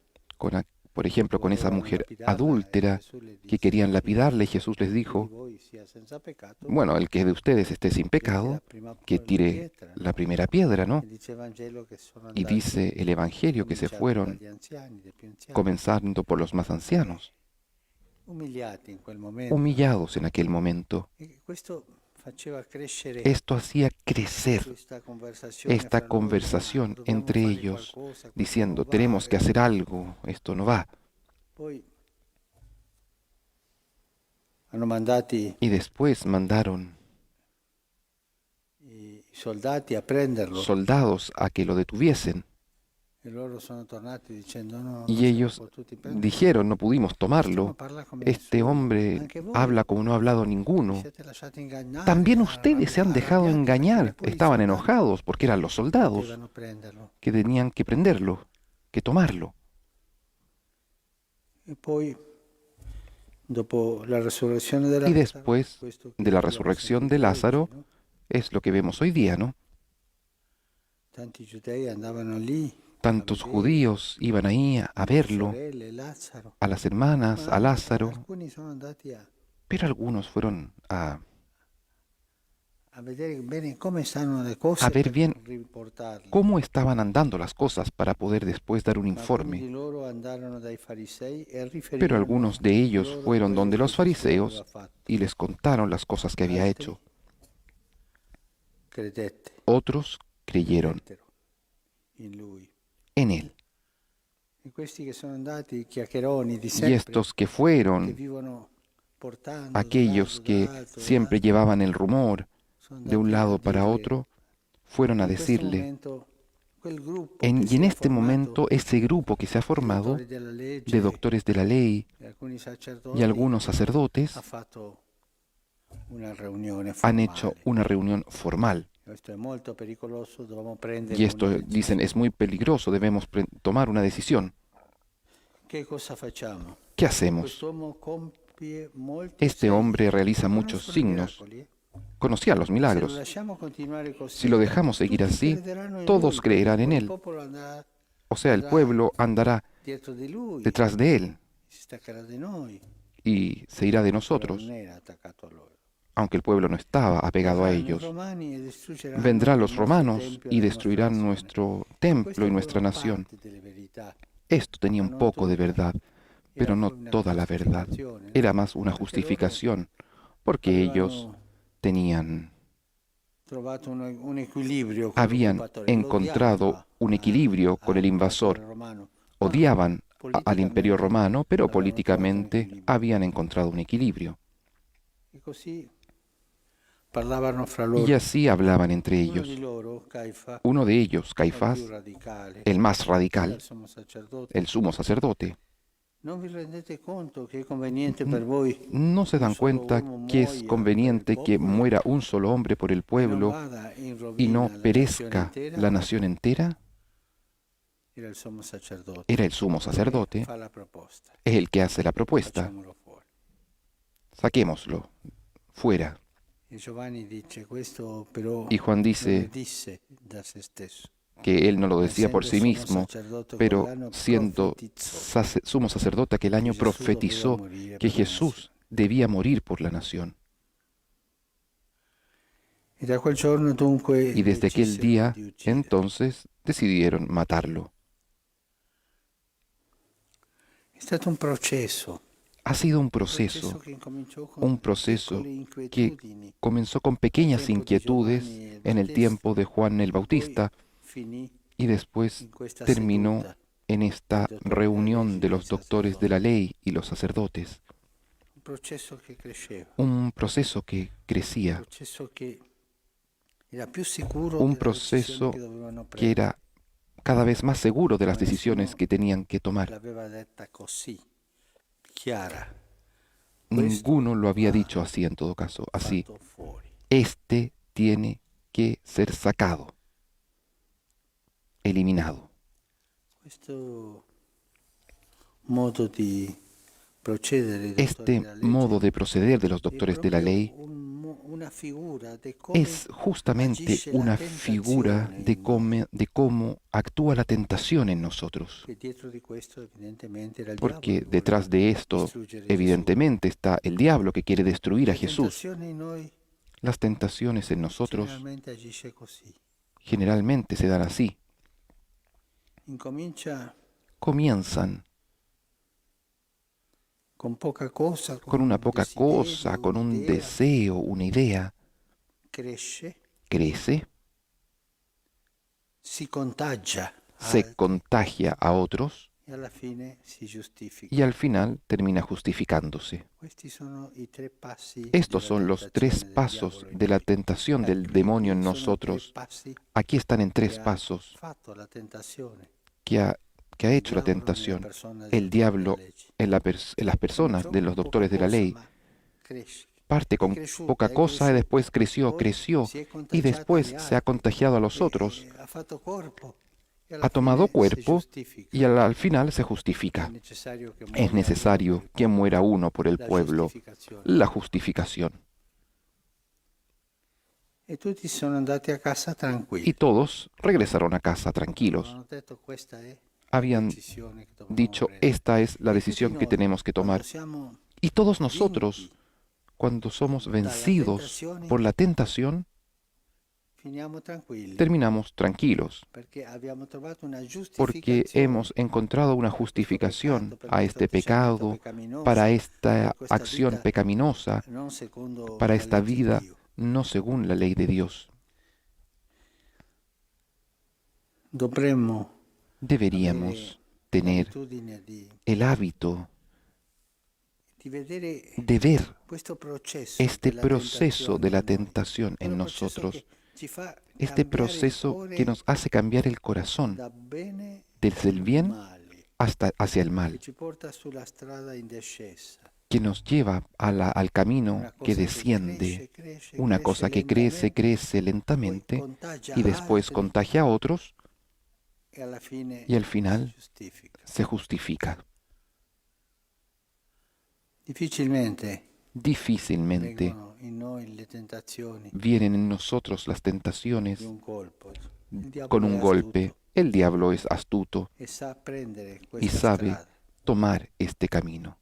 S1: Por ejemplo, con esa
S2: volevano
S1: mujer
S2: lapidarla, e
S1: adúltera
S2: Gesù le
S1: que
S2: disse:
S1: querían lapidarle, y Jesús les
S2: "Chi di
S1: dijo,
S2: voi sia senza peccato,
S1: bueno, el que de ustedes esté sin
S2: tiri la
S1: pecado,
S2: prima
S1: que tire
S2: pietra",
S1: la
S2: no?
S1: primera piedra, ¿no?
S2: E dice il Vangelo che sono
S1: Y
S2: andati,
S1: dice el Evangelio que se
S2: cominciando
S1: fueron
S2: dagli anziani, dai più anziani,
S1: comenzando por los más ancianos,
S2: umiliati in quel momento.
S1: humillados en aquel momento.
S2: E questo faceva crescere
S1: Esto hacía crecer
S2: questa conversazione
S1: esta
S2: fra loro,
S1: conversación
S2: "Ma dobbiamo
S1: entre
S2: fare
S1: ellos,
S2: qualcosa, questo
S1: diciendo,
S2: non va",
S1: tenemos que
S2: e
S1: hacer algo, esto no va.
S2: poi hanno mandati
S1: Y después mandaron
S2: i soldati a prenderlo
S1: soldados a que lo detuviesen.
S2: e loro sono tornati dicendo: "No, non
S1: Y
S2: siamo
S1: ellos
S2: potuti prenderlo.
S1: dijeron, no pudimos
S2: Questo non
S1: tomarlo.
S2: parla come
S1: Este
S2: nessuno.
S1: hombre
S2: Anche voi
S1: habla como no ha hablado
S2: vi
S1: ninguno.
S2: siete lasciati ingannare,
S1: También ustedes se han dejado
S2: arrabbiati perché
S1: engañar.
S2: neppure i
S1: Estaban
S2: soldati
S1: enojados porque eran los soldados
S2: potevano prenderlo".
S1: que tenían que prenderlo, que tomarlo.
S2: E poi, dopo la resurrezione di
S1: Y
S2: Lazzaro,
S1: después
S2: questo che
S1: de la
S2: abbiamo
S1: resurrección
S2: sentito
S1: de Lázaro,
S2: oggi, no?
S1: es lo que vemos hoy día, ¿no?
S2: Tanti giudei andavano lì
S1: Tantos
S2: a vedere
S1: judíos iban ahí a
S2: le
S1: verlo,
S2: sorelle, Lazzaro,
S1: a las hermanas, a
S2: ma
S1: Lázaro,
S2: alcuni sono andati
S1: pero algunos fueron
S2: a vedere bene come stanno le
S1: a
S2: cose
S1: ver
S2: per
S1: bien
S2: riportarle.
S1: cómo estaban andando las cosas para poder después dar un
S2: Ma alcuni
S1: informe.
S2: di loro andarono dai farisei e
S1: Pero
S2: riferirono
S1: algunos de ellos
S2: loro
S1: fueron
S2: quello
S1: donde
S2: che
S1: los
S2: Gesù aveva
S1: fariseos
S2: fatto.
S1: y les contaron las cosas que había
S2: Altri
S1: hecho. Otros creyeron
S2: credettero in lui.
S1: en él.
S2: E questi che sono andati, chiacchieroni di
S1: Y
S2: sempre,
S1: estos que
S2: che
S1: fueron
S2: vivono portando
S1: aquellos que siempre llevaban el rumor
S2: sono
S1: de un
S2: andati a
S1: lado para
S2: dirle,
S1: otro, fueron a
S2: in questo
S1: decirle,
S2: momento, quel gruppo
S1: y
S2: che si
S1: en
S2: era
S1: este
S2: formato
S1: momento ese grupo que se ha
S2: di
S1: formado
S2: dottori della legge
S1: de doctores de la ley
S2: e alcuni
S1: y
S2: sacerdoti
S1: algunos
S2: ha
S1: sacerdotes
S2: fatto una riunione
S1: han hecho
S2: formale.
S1: una reunión formal.
S2: Questo è molto pericoloso, dobbiamo prendere
S1: Y
S2: una
S1: esto,
S2: decisione.
S1: dicen, es muy peligroso, debemos tomar una decisión.
S2: Che cosa facciamo?
S1: ¿Qué hacemos?
S2: Quest'uomo compie molti
S1: Este
S2: segni.
S1: hombre realiza muchos
S2: Conoscono i
S1: signos,
S2: miracoli.
S1: conocía los
S2: Se lo
S1: milagros.
S2: lasciamo continuare così,
S1: Si lo dejamos seguir
S2: tutti
S1: así,
S2: crederanno in
S1: todos
S2: lui,
S1: creerán en
S2: poi il
S1: él.
S2: popolo andrà
S1: O sea, el pueblo andará
S2: dietro di lui,
S1: detrás de él
S2: si staccherà di noi.
S1: y se irá de
S2: Il popolo
S1: nosotros,
S2: non era attaccato a loro.
S1: aunque el pueblo no estaba apegado a
S2: Verranno i
S1: ellos.
S2: romani e distruggeranno
S1: Vendrán
S2: il
S1: los
S2: nostro
S1: romanos
S2: tempio
S1: y
S2: e la nostra
S1: destruirán
S2: nazione.
S1: nuestro
S2: Questa
S1: templo y
S2: era
S1: nuestra
S2: una
S1: nación.
S2: parte delle verità.
S1: Esto tenía
S2: Ma
S1: un
S2: non
S1: poco de
S2: tutta.
S1: verdad,
S2: Era
S1: pero no
S2: poi una
S1: toda la verdad.
S2: giustificazione, no?
S1: Era más una
S2: Perché loro
S1: justificación, porque ellos
S2: avevano
S1: tenían,
S2: trovato un equilibrio con
S1: habían
S2: l'occupatore, lo
S1: encontrado
S2: odiava
S1: un equilibrio con el
S2: all'imperatore
S1: invasor.
S2: romano, ma
S1: Odiaban al imperio
S2: politicamente
S1: romano, pero
S2: avevano trovato un
S1: políticamente
S2: equilibrio.
S1: habían encontrado un equilibrio.
S2: E così parlavano fra
S1: Y
S2: loro.
S1: así hablaban entre
S2: Uno
S1: ellos.
S2: di loro, Caifa,
S1: Uno de ellos,
S2: il
S1: Caifás,
S2: più radicale,
S1: el más
S2: era il
S1: radical,
S2: sommo sacerdote.
S1: el sumo sacerdote,
S2: Non vi rendete conto che è conveniente per voi
S1: no se
S2: un
S1: dan
S2: solo
S1: cuenta
S2: uomo
S1: que es
S2: muoia
S1: conveniente
S2: per il
S1: que
S2: popolo
S1: muera un solo hombre por el
S2: e non
S1: pueblo
S2: vada in
S1: y no
S2: rovina la nazione
S1: perezca
S2: intera?
S1: la nación entera?
S2: Era il sommo sacerdote.
S1: Era el sumo sacerdote,
S2: Fa la proposta.
S1: es el que hace la propuesta.
S2: Facciamolo fuori.
S1: Saquémoslo fuera.
S2: E Giovanni dice questo però
S1: Y Juan
S2: non lo
S1: dice
S2: disse da se stesso.
S1: que él no lo decía por sí
S2: Essendo sommo
S1: mismo,
S2: sacerdote
S1: pero
S2: quell'anno
S1: siendo
S2: profetizzò
S1: sumo sacerdote aquel año
S2: che Gesù doveva
S1: profetizó
S2: morire
S1: que
S2: per la
S1: Jesús
S2: nazione.
S1: debía morir por la nación.
S2: E da quel giorno dunque
S1: Y desde aquel
S2: decisero
S1: día,
S2: di uccidere.
S1: entonces, decidieron matarlo.
S2: È stato un processo.
S1: Ha sido un
S2: Processo
S1: proceso,
S2: che incominciò con
S1: un proceso
S2: piccole
S1: que
S2: inquietudini.
S1: comenzó con pequeñas
S2: Tiempo de
S1: inquietudes
S2: Giovanni el
S1: en el
S2: Bautista,
S1: tiempo de Juan el
S2: Poi
S1: Bautista
S2: finì
S1: y después
S2: in questa
S1: terminó
S2: seduta.
S1: en esta
S2: dei dottori della
S1: reunión
S2: legge
S1: de
S2: e
S1: los
S2: dei
S1: doctores de la ley y los sacerdotes.
S2: Un processo che cresceva.
S1: Un proceso que
S2: Un
S1: crecía,
S2: processo che era più sicuro
S1: un
S2: delle decisioni
S1: proceso
S2: che dovevano
S1: que
S2: prendere.
S1: era cada vez más seguro de las
S2: Ma
S1: decisiones
S2: nessuno
S1: que tenían que tomar.
S2: l'aveva detta così, chiara.
S1: Ninguno lo había
S2: va
S1: dicho así en todo caso, así.
S2: fatto fuori.
S1: Este tiene que ser sacado, eliminado.
S2: Questo modo di procedere dei dottori
S1: Este
S2: della legge
S1: modo de proceder de los
S2: è
S1: doctores de la
S2: proprio
S1: ley
S2: una figura di come
S1: es justamente
S2: agisce la
S1: una figura
S2: tentazione
S1: de
S2: in noi.
S1: cómo actúa la tentación en nosotros.
S2: Che dietro di questo evidentemente era il
S1: Porque
S2: diavolo che
S1: detrás
S2: voleva
S1: de esto,
S2: distruggere Gesù.
S1: evidentemente, está el diablo que quiere destruir a
S2: La
S1: Jesús.
S2: tentazione in noi
S1: Las tentaciones en nosotros
S2: generalmente agisce così.
S1: generalmente se dan así.
S2: Incomincia
S1: Comienzan
S2: con poca cosa,
S1: con una
S2: un
S1: poca
S2: desiderio,
S1: cosa, con un
S2: un'idea,
S1: deseo, una idea,
S2: cresce,
S1: crece,
S2: si contagia a
S1: se
S2: altri
S1: contagia a otros
S2: e alla fine si giustifica.
S1: y al final termina justificándose.
S2: Questi sono i tre passi
S1: Estos
S2: della
S1: son los tres
S2: tentazione del
S1: pasos
S2: diavolo in
S1: de la
S2: noi.
S1: tentación del
S2: Qui
S1: demonio en
S2: sono
S1: nosotros.
S2: tre passi
S1: Aquí están en
S2: che
S1: tres
S2: ha
S1: pasos
S2: fatto la tentazione.
S1: que ha
S2: Il
S1: hecho la
S2: diavolo nella
S1: tentación
S2: persona dei
S1: el
S2: dottori
S1: diablo
S2: della legge.
S1: en las personas
S2: Cominciò
S1: de los
S2: con
S1: doctores
S2: poca
S1: de la
S2: cosa,
S1: ley.
S2: ma cresce.
S1: Parte con
S2: cresciuta,
S1: poca
S2: è
S1: cosa y
S2: cresciuta.
S1: después creció,
S2: Poi
S1: creció
S2: si è
S1: y
S2: contagiata
S1: después
S2: agli
S1: se ha
S2: altri.
S1: contagiado a los otros,
S2: Ha fatto corpo e alla
S1: ha tomado
S2: fine si
S1: cuerpo
S2: giustifica.
S1: y al final se
S2: È
S1: justifica.
S2: necessario che
S1: Es
S2: muoia
S1: necesario
S2: uno
S1: que muera uno por el
S2: la
S1: pueblo,
S2: giustificazione.
S1: la justificación.
S2: E tutti sono andati a casa
S1: Y
S2: tranquilli.
S1: todos regresaron a casa tranquilos.
S2: Hanno detto questa è la
S1: Habían
S2: decisione che dobbiamo
S1: dicho,
S2: prendere.
S1: esta es la
S2: E tutti
S1: decisión que
S2: noi,
S1: tenemos que
S2: quando
S1: tomar.
S2: siamo
S1: Y todos
S2: vinti
S1: nosotros, cuando somos
S2: dalla
S1: vencidos
S2: tentazione,
S1: por la tentación,
S2: finiamo tranquilli,
S1: terminamos tranquilos,
S2: perché abbiamo trovato una
S1: porque
S2: giustificazione
S1: hemos encontrado una
S2: per questo
S1: justificación
S2: peccato, per
S1: a
S2: questo
S1: este
S2: atteggiamento
S1: pecado,
S2: peccaminoso,
S1: para
S2: per
S1: esta
S2: questa
S1: acción
S2: vita
S1: pecaminosa,
S2: non secondo
S1: para
S2: la
S1: esta
S2: legge di
S1: vida
S2: Dio.
S1: no según la ley de Dios.
S2: Dovremmo
S1: Deberíamos
S2: avere
S1: tener
S2: l'abitudine
S1: el hábito
S2: di vedere
S1: de ver
S2: questo processo
S1: este
S2: della
S1: proceso de
S2: tentazione
S1: la
S2: in noi,
S1: tentación en
S2: quello processo
S1: nosotros,
S2: che ci fa
S1: este
S2: cambiare il
S1: proceso
S2: cuore
S1: que nos hace cambiar el corazón
S2: da bene
S1: desde el bien
S2: male,
S1: hasta hacia el
S2: che
S1: mal,
S2: ci porta sulla strada in discesa.
S1: que nos lleva al camino
S2: Una
S1: que
S2: cosa
S1: desciende,
S2: cresce
S1: una cosa que crece, crece
S2: poi
S1: lentamente
S2: contagia
S1: y después
S2: altri
S1: contagia a otros
S2: e alla fine
S1: y al
S2: si
S1: final
S2: giustifica.
S1: se justifica.
S2: Difficilmente
S1: Difícilmente
S2: vengono in noi le tentazioni
S1: vienen en nosotros las tentaciones
S2: di un colpo. Il
S1: con
S2: diavolo è
S1: un golpe.
S2: astuto
S1: El diablo es astuto
S2: e sa prendere
S1: y
S2: questa
S1: sabe
S2: strada,
S1: tomar este camino.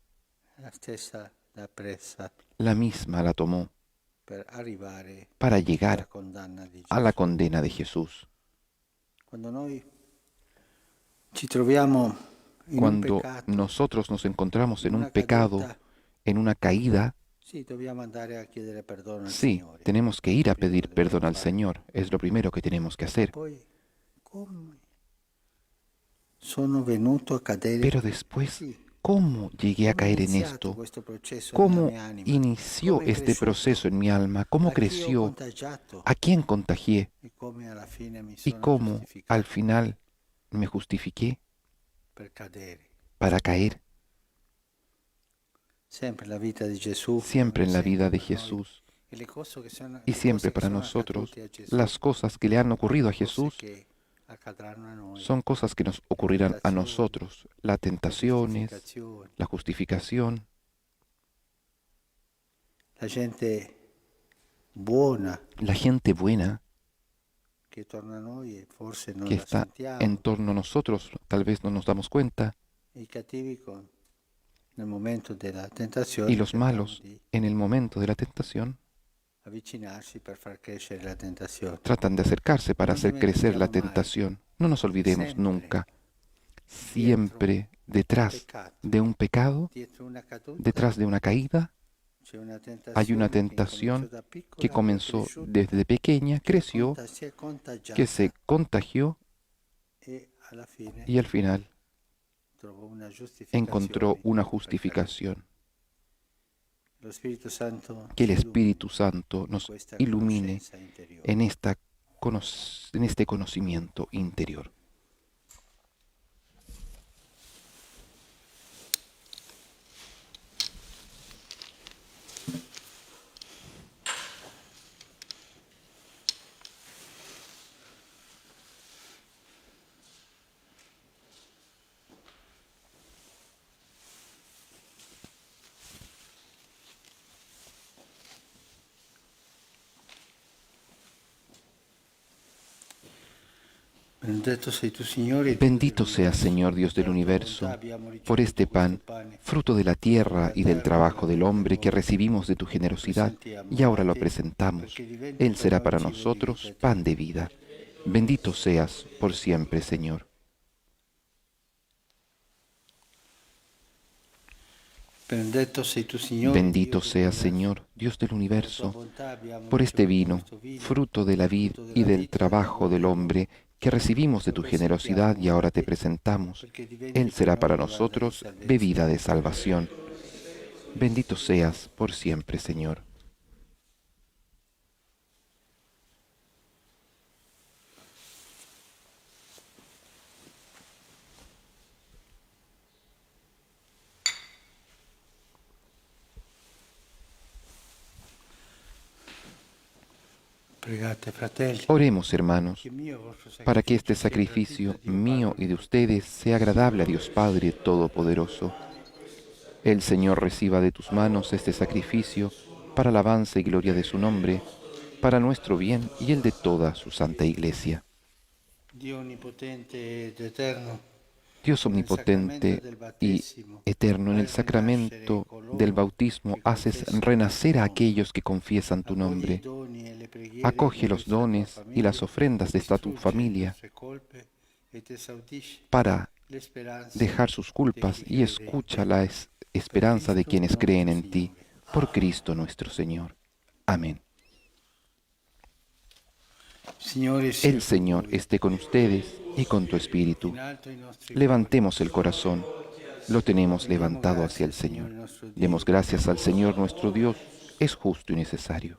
S2: la stessa l'ha presa
S1: La misma la tomó
S2: per arrivare
S1: para
S2: alla
S1: llegar
S2: condanna di
S1: a la
S2: Gesù.
S1: condena de Jesús.
S2: Quando noi ci troviamo in un
S1: Cuando
S2: peccato,
S1: nosotros nos encontramos en
S2: in
S1: un
S2: una
S1: pecado,
S2: caduta,
S1: en una caída,
S2: sì, dobbiamo andare a chiedere perdono al
S1: sí,
S2: Signore.
S1: tenemos que ir a
S2: Prima
S1: pedir
S2: dobbiamo
S1: perdón al
S2: fare.
S1: Señor. Es lo primero que tenemos que
S2: Ma
S1: hacer.
S2: poi come sono venuto a cadere
S1: Pero después,
S2: sì,
S1: ¿cómo llegué a
S2: come è
S1: caer en
S2: iniziato
S1: esto?
S2: questo processo nella
S1: ¿Cómo
S2: mia anima?
S1: inició
S2: Come è
S1: este
S2: cresciuto?
S1: proceso en mi alma? ¿Cómo
S2: A chi ho
S1: creció?
S2: contagiato?
S1: ¿A quién contagié?
S2: E come alla fine mi
S1: ¿Y
S2: sono
S1: cómo
S2: giustificato
S1: al final me justifiqué
S2: per cadere?
S1: para caer?
S2: Sempre la vita di Gesù
S1: Siempre en la vida de
S2: per noi.
S1: Jesús
S2: E le cose che sono,
S1: y
S2: le
S1: siempre
S2: cose che
S1: para
S2: sono
S1: nosotros,
S2: accadute a Gesù,
S1: las cosas que le han ocurrido a
S2: cose
S1: Jesús
S2: che accadranno a noi,
S1: son cosas que nos ocurrirán a
S2: tentazioni,
S1: nosotros. Las
S2: le
S1: tentaciones,
S2: giustificazioni.
S1: la justificación,
S2: La gente buona
S1: la gente buena
S2: che torna a noi e forse non
S1: que
S2: la
S1: está
S2: sentiamo,
S1: en torno a nosotros, tal vez no nos damos cuenta,
S2: e i cattivi nel momento della tentazione
S1: y los
S2: cercano
S1: malos
S2: di
S1: en el momento de la tentación
S2: avvicinarsi per far crescere la tentazione.
S1: tratan de acercarse para
S2: No
S1: hacer crecer la
S2: dimentichiamo mai,
S1: tentación. No nos olvidemos
S2: sempre
S1: nunca, siempre detrás
S2: peccato,
S1: de un pecado,
S2: dietro una caduta,
S1: detrás de una caída,
S2: c'è una
S1: hay una
S2: tentazione
S1: tentación
S2: che
S1: que
S2: incominciò da
S1: comenzó
S2: piccola, è
S1: desde pequeña,
S2: cresciuta,
S1: creció,
S2: si è contagiata
S1: que se contagió
S2: e alla fine
S1: y al final
S2: trovò una giustificazione.
S1: encontró una
S2: per
S1: justificación.
S2: Lo Spirito Santo
S1: Que el
S2: ci
S1: Espíritu
S2: illumini
S1: Santo
S2: in
S1: nos
S2: questa
S1: ilumine
S2: conoscenza interiore.
S1: en en este conocimiento interior.
S2: Benedetto sei tu, Signore,
S1: Bendito seas, Señor Dios del universo, por este pan, fruto de la tierra y del trabajo del hombre que recibimos de tu generosidad y ahora lo presentamos. Él será para nosotros pan de vida. Bendito seas por siempre, Señor.
S2: Benedetto sei tu, Signore,
S1: Bendito seas, Señor, Dios del universo, por este vino, fruto de la vid y del trabajo del hombre que recibimos de tu generosidad y ahora te presentamos. Él será para nosotros bebida de salvación. Bendito seas por siempre, Señor.
S2: Pregate, fratelli,
S1: Oremos, hermanos,
S2: che il mio e vostro
S1: para que este
S2: sacrificio
S1: sacrificio mío y de ustedes sea agradable a Dios Padre Todopoderoso. El Señor reciba de tus manos este sacrificio para alabanza y gloria de su nombre, para nuestro bien y el de toda su santa Iglesia.
S2: Dio onnipotente ed eterno,
S1: Dios omnipotente y eterno, en el sacramento del bautismo haces renacer a aquellos que confiesan tu nombre. Acoge los dones y las ofrendas de esta tu familia para dejar sus culpas y escucha la esperanza de quienes creen en ti, por Cristo nuestro Señor. Amén. El Señor esté con ustedes y con tu espíritu. Levantemos el corazón. Lo tenemos levantado hacia el Señor. Demos gracias al Señor nuestro Dios. Es justo y necesario.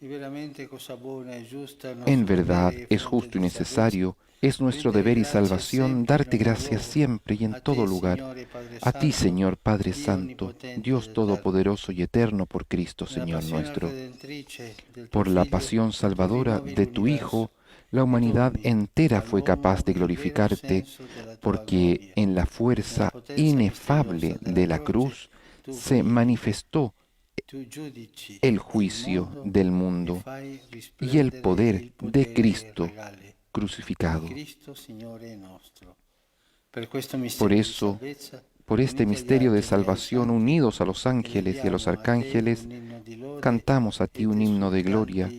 S1: En verdad es justo y necesario, es nuestro deber y salvación darte gracias siempre y en todo lugar. A ti, Señor Padre Santo, Dios Todopoderoso y Eterno, por Cristo, Señor nuestro. Por la pasión salvadora de tu Hijo, la humanidad entera fue capaz de glorificarte, porque en la fuerza inefable de la cruz se manifestó el juicio del mundo y el poder de Cristo crucificado. Por eso, por este misterio de salvación, unidos a los ángeles y a los arcángeles, cantamos a ti un himno de gloria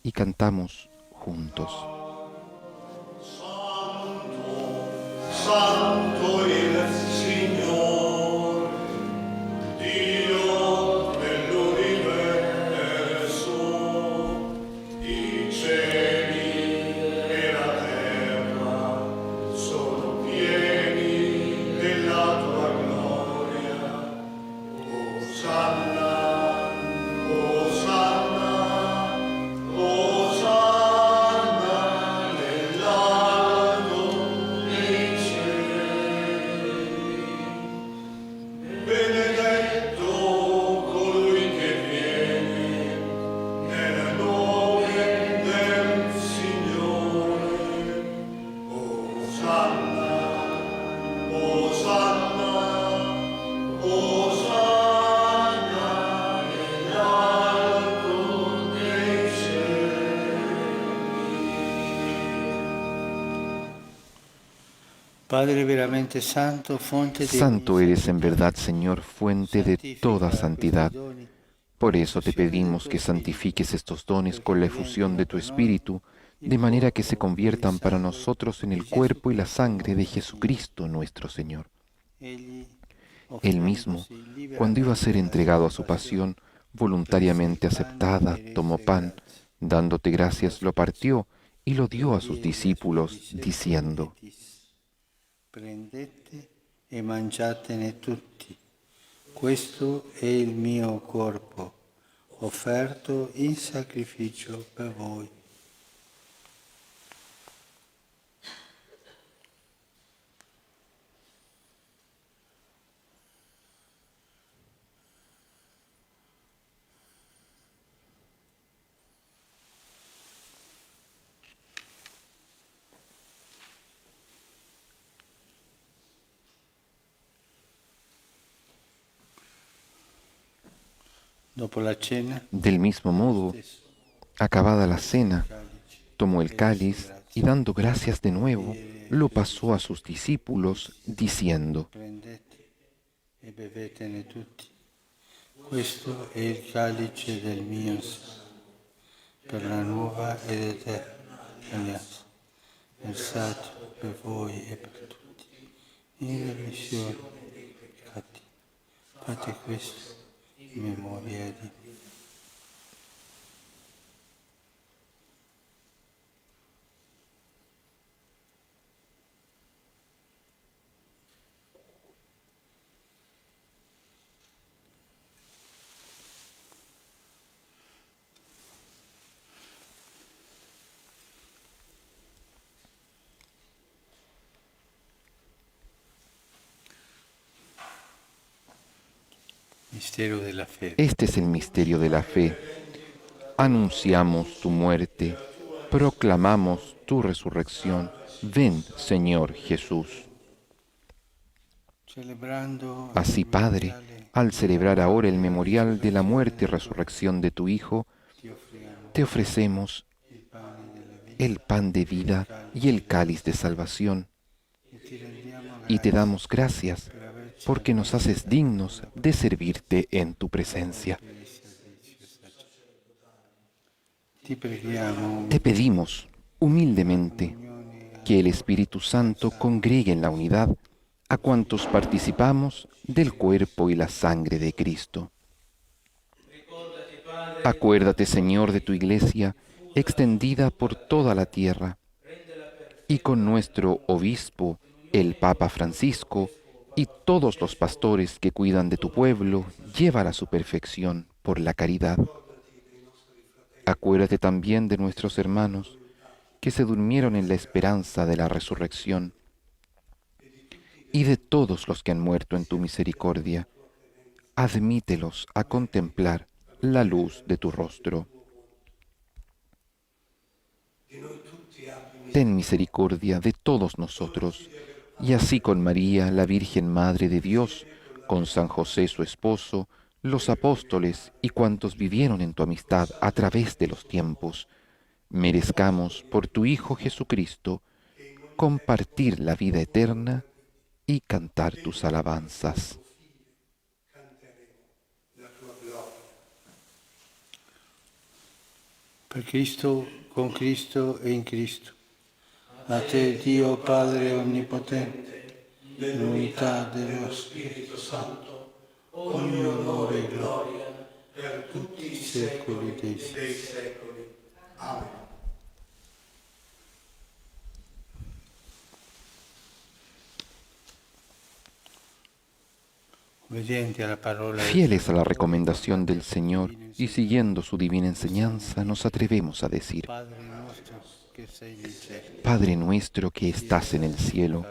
S1: y cantamos juntos.
S5: Santo il Signor, Dio dell'universo, i cieli e la terra sono pieni della tua gloria. Osanna, Osanna, Osanna nell'alto dei cieli. Benedetto colui che viene nel nome del Signore. Osanna, Osanna, Osanna nell'alto dei cieli.
S2: Padre veramente santo, fonte di
S1: Santo eres en verdad, Señor, fuente de toda santidad. Por eso te pedimos que santifiques estos dones con la efusión de tu Espíritu, de manera que se conviertan para nosotros en el cuerpo y la sangre de Jesucristo nuestro Señor. Él mismo, cuando iba a ser entregado a su pasión, voluntariamente aceptada, tomó pan, dándote gracias, lo partió y lo dio a sus discípulos, diciendo:
S2: Prendete e mangiatene tutti. Questo è il mio corpo, offerto in sacrificio per voi. Dopo la cena,
S1: Del mismo modo, acabada la cena, tomó el cáliz y dando gracias de nuevo, lo pasó a sus discípulos, diciendo:
S2: prendete e bevetene tutti. Questo è il calice del mio sangue, per la nuova ed eterna alleanza, versato per voi e per tutti, in remissione dei peccati. Fate questo in memoria di me. Mistero della fede.
S1: Este es el misterio de la fe. Anunciamos tu muerte, proclamamos tu resurrección. Ven, Señor Jesús.
S2: Celebrando
S1: Así, Padre, al celebrar ahora el memorial de la muerte y resurrección de tu Hijo,
S2: ti offriamo
S1: te ofrecemos el pan de vida y el cáliz de salvación, y te damos gracias porque nos haces dignos de servirte en tu presencia. Te pedimos humildemente que el Espíritu Santo congregue en la unidad a cuantos participamos del cuerpo y la sangre de Cristo. Acuérdate, Señor, de tu Iglesia extendida por toda la tierra, y con nuestro obispo, el Papa Francisco, y todos los pastores que cuidan de tu pueblo, llévala a su perfección por la caridad. Acuérdate también de nuestros hermanos que se durmieron en la esperanza de la resurrección, y de todos los que han muerto en tu misericordia. Admítelos a contemplar la luz de tu rostro. Ten misericordia de todos nosotros, y así con María, la Virgen Madre de Dios, con San José su esposo, los apóstoles y cuantos vivieron en tu amistad a través de los tiempos, merezcamos por tu Hijo Jesucristo compartir la vida eterna y cantar tus alabanzas.
S2: Per Cristo, con Cristo e in Cristo. A te, Dio Padre Onnipotente, nell'unità dello Spirito Santo, ogni onore e gloria per tutti i secoli dei secoli. Amen.
S1: Fieles a la recomendación del Señor y siguiendo su divina enseñanza, nos atrevemos a decir: Padre nuestro que estás en el cielo,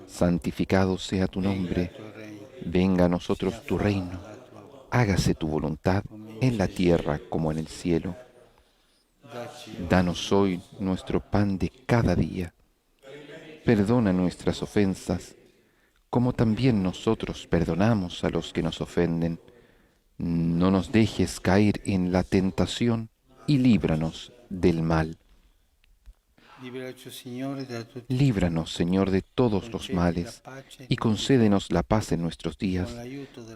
S1: santificado sea tu nombre, venga a nosotros tu reino, hágase tu voluntad en la tierra como en el cielo. Danos hoy nuestro pan de cada día. Perdona nuestras ofensas, como también nosotros perdonamos a los que nos ofenden. No nos dejes caer en la tentación y líbranos del mal. Líbranos, Señor, de todos los males y concédenos la paz en nuestros días,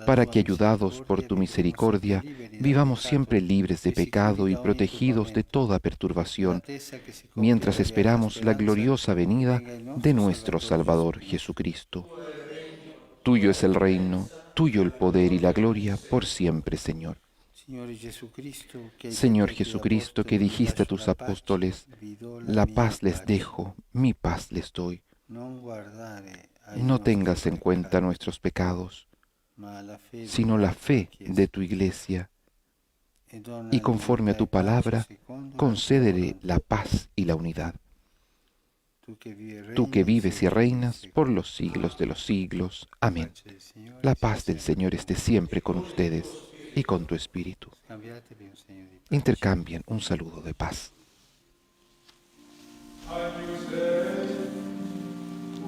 S1: para que, ayudados por tu misericordia, vivamos siempre libres de pecado y protegidos de toda perturbación, mientras esperamos la gloriosa venida de nuestro Salvador Jesucristo. Tuyo es el reino, tuyo el poder y la gloria por siempre, Señor. Señor Jesucristo, que dijiste a tus apóstoles: la paz les dejo, mi paz les doy. No tengas en cuenta nuestros pecados, sino la fe de tu Iglesia, y conforme a tu palabra, concédele la paz y la unidad. Tú que vives y reinas por los siglos de los siglos. Amén. La paz del Señor esté siempre con ustedes y con tu espíritu. Intercambien un saludo de paz.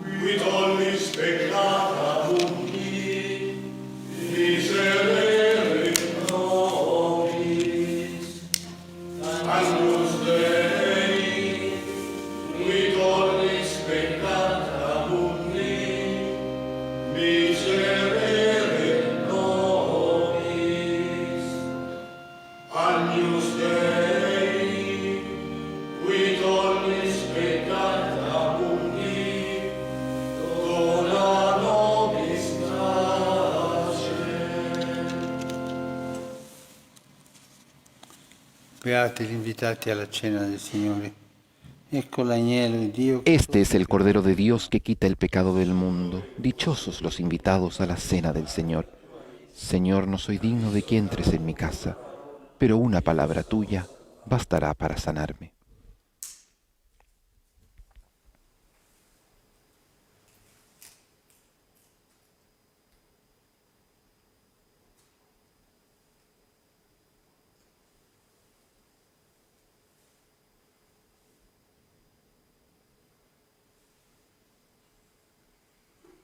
S5: Quid ollis peccata mundi, miserere nobis. Agnus Dei, quid ollis peccata mundi, miserere nobis. Agnus Dei, quid ollis peccata mundi, dona nobis pace.
S2: Beati gli invitati alla cena del Signore. Ecco l'agnello di Dio.
S1: Este es el Cordero de Dios que quita el pecado del mundo. Dichosos los invitados a la cena del Señor. Señor, no soy digno de que entres en mi casa, pero una palabra tuya bastará para sanarme.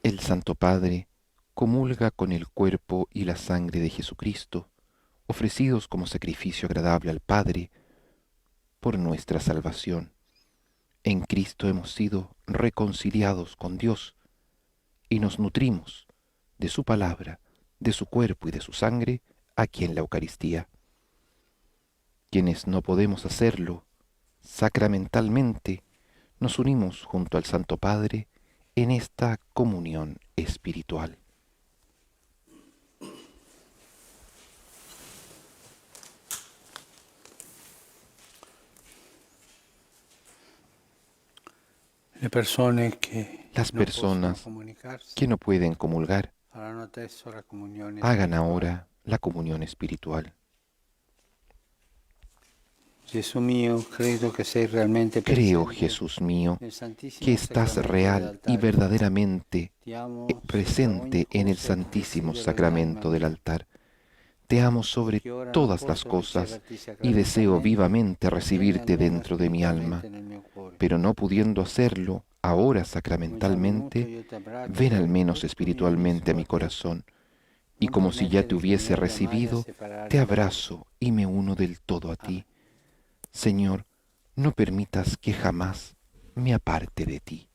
S1: El Santo Padre comulga con el cuerpo y la sangre de Jesucristo, ofrecidos como sacrificio agradable al Padre, por nuestra salvación. En Cristo hemos sido reconciliados con Dios y nos nutrimos de su palabra, de su cuerpo y de su sangre aquí en la Eucaristía. Quienes no podemos hacerlo sacramentalmente, nos unimos junto al Santo Padre en esta comunión espiritual.
S2: Las personas que
S1: no pueden comulgar hagan ahora la comunión espiritual. Creo, Jesús mío, que estás real y verdaderamente presente en el Santísimo Sacramento del altar. Te amo sobre todas las cosas y deseo vivamente recibirte dentro de mi alma, pero no pudiendo hacerlo ahora sacramentalmente, ven al menos espiritualmente a mi corazón, y como si ya te hubiese recibido, te abrazo y me uno del todo a ti. Señor, no permitas que jamás me aparte de ti.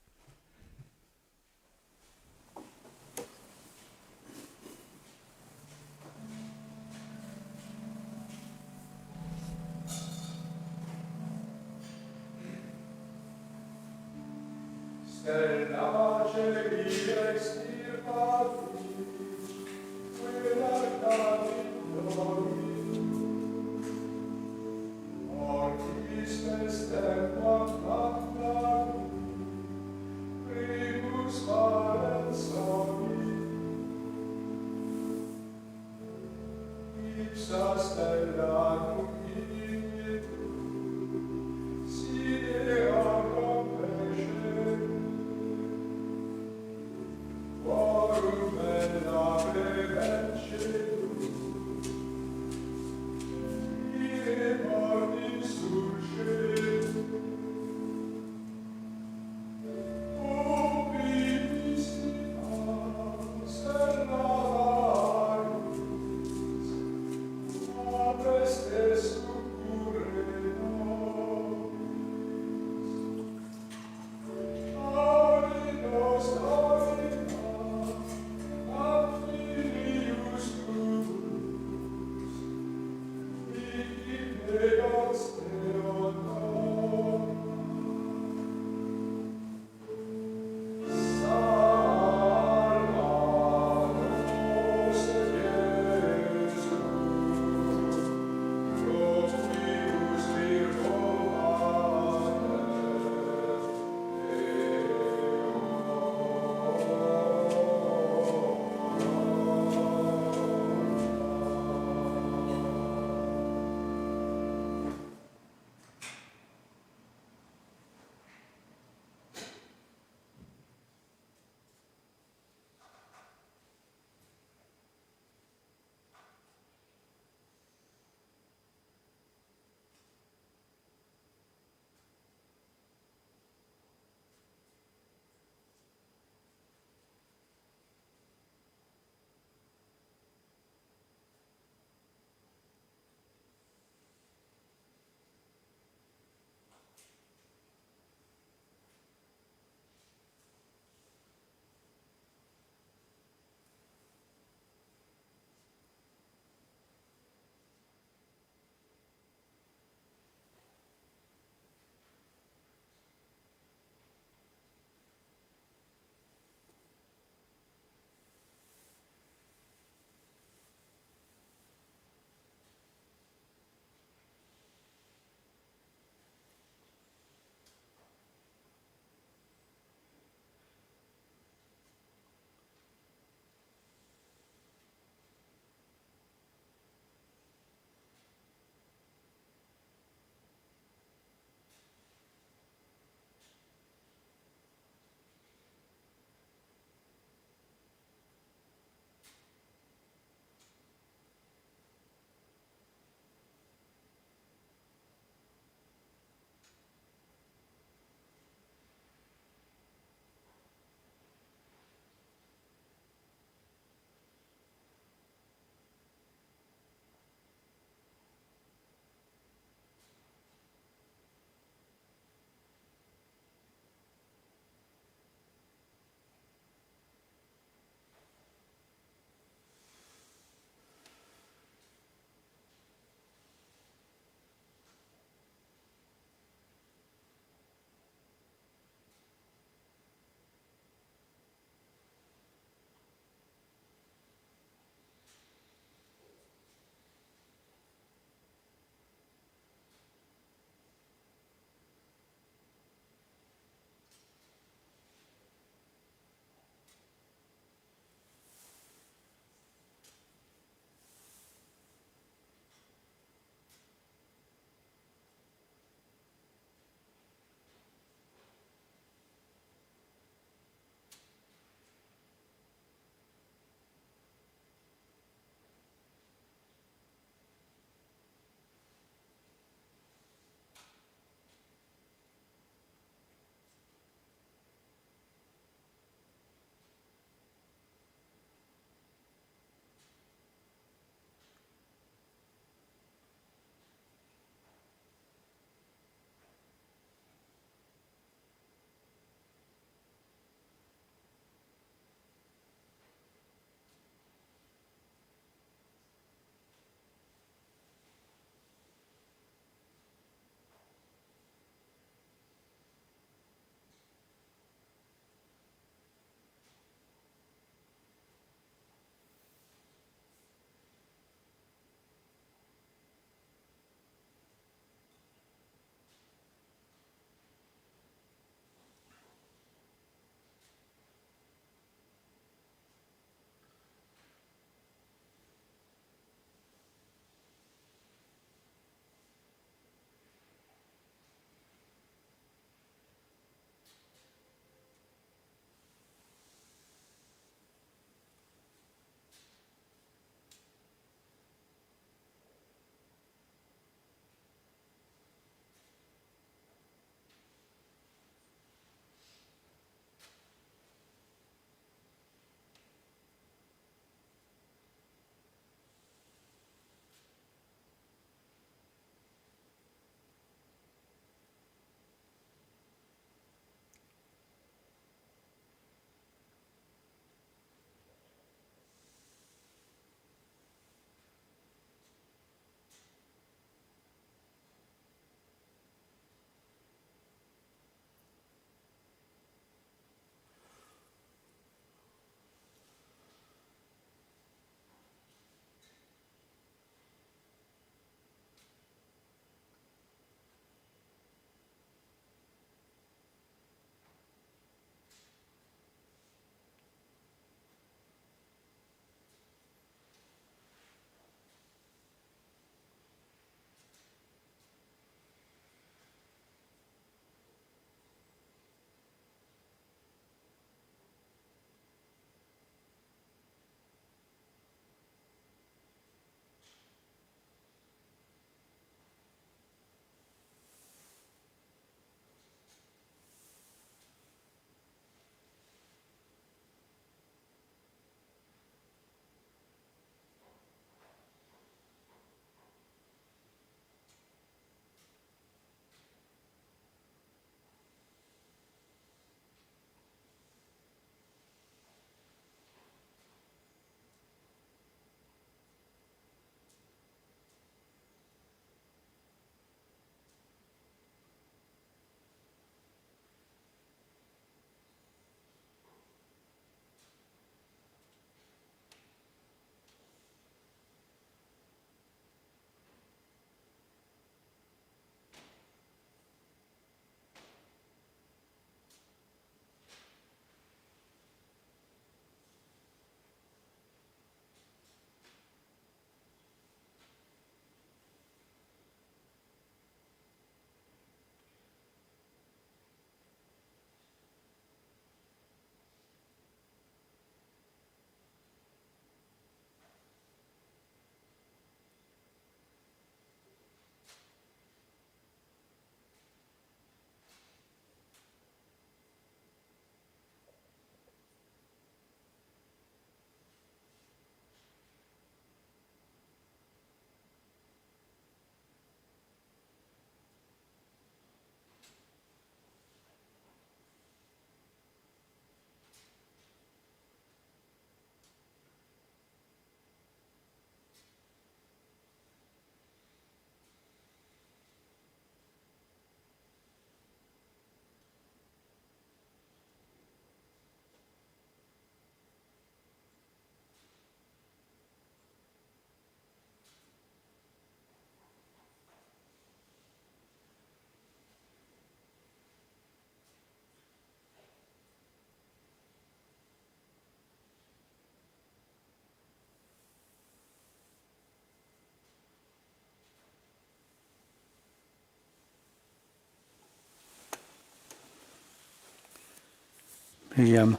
S2: Preghiamo.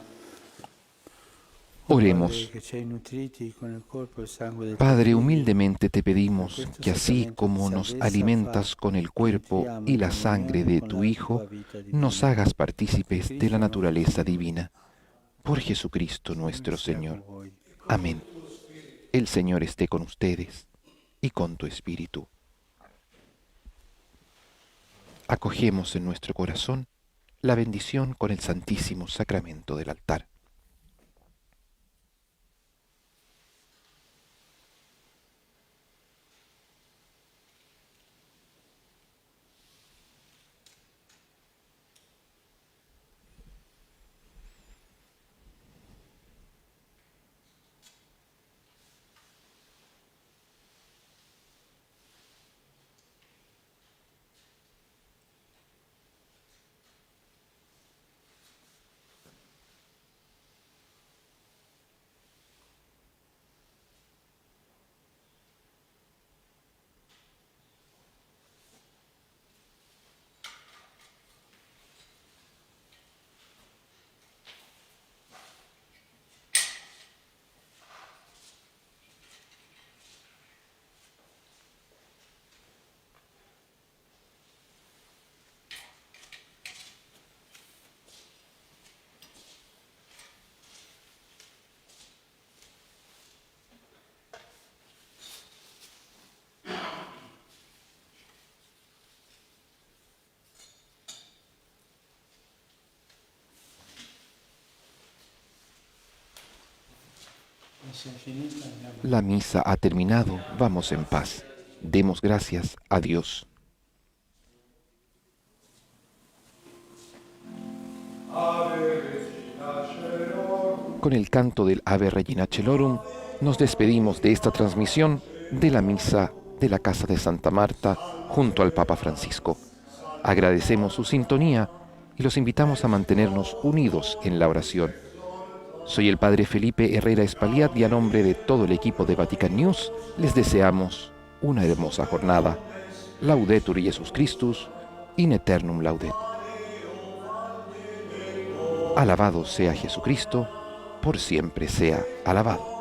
S1: Oremos.
S2: Che ci hai nutriti con il corpo e il sangue del
S1: Padre,
S2: tuo Figlio,
S1: humildemente te pedimos
S2: questo
S1: que así
S2: sacramento
S1: como
S2: di
S1: nos
S2: salvezza
S1: alimentas
S2: fa
S1: con el
S2: che
S1: cuerpo
S2: entriamo
S1: y
S2: in
S1: la sangre de
S2: comunione con
S1: tu
S2: la
S1: Hijo,
S2: tua vita
S1: nos
S2: divina.
S1: hagas partícipes de la
S2: Cristo
S1: naturaleza
S2: nostro Signore.
S1: divina. Por Jesucristo nuestro
S2: Sea con
S1: Señor.
S2: voi.
S1: Amén. El Señor esté con ustedes y con tu espíritu. Acogemos en nuestro corazón la bendición con el Santísimo Sacramento del altar. La misa ha terminado, vamos en paz. Demos gracias a Dios. Con el canto del Ave Regina Celorum, nos despedimos de esta transmisión de la misa de la Casa de Santa Marta junto al Papa Francisco. Agradecemos su sintonía y los invitamos a mantenernos unidos en la oración. Soy el Padre Felipe Herrera Espaliat y a nombre de todo el equipo de Vatican News les deseamos una hermosa jornada. Laudetur Jesus Christus, in aeternum laudet. Alabado sea Jesucristo, por siempre sea alabado.